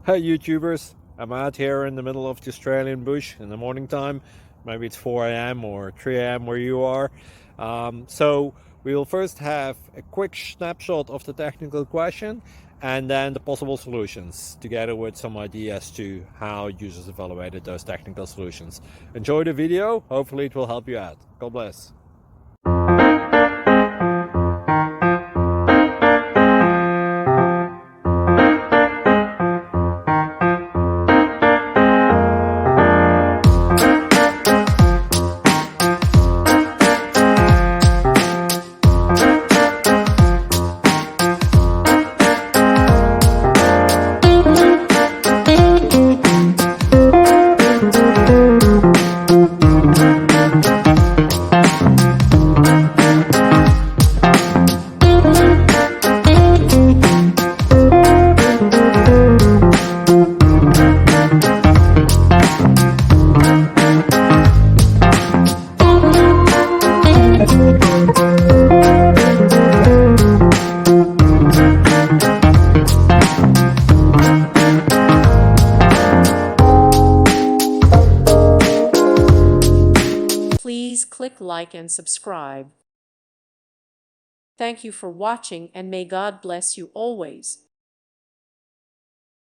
Hey YouTubers, I'm out here in the middle of the Australian bush in the morning time. Maybe it's 4 a.m. or 3 a.m. where you are. So we'll first have a quick snapshot of the technical question and then the possible solutions, together with some ideas to how users evaluated those technical solutions. Enjoy the video, hopefully it will help you out. God bless. Please click like and subscribe. Thank you for watching, and may God bless you always.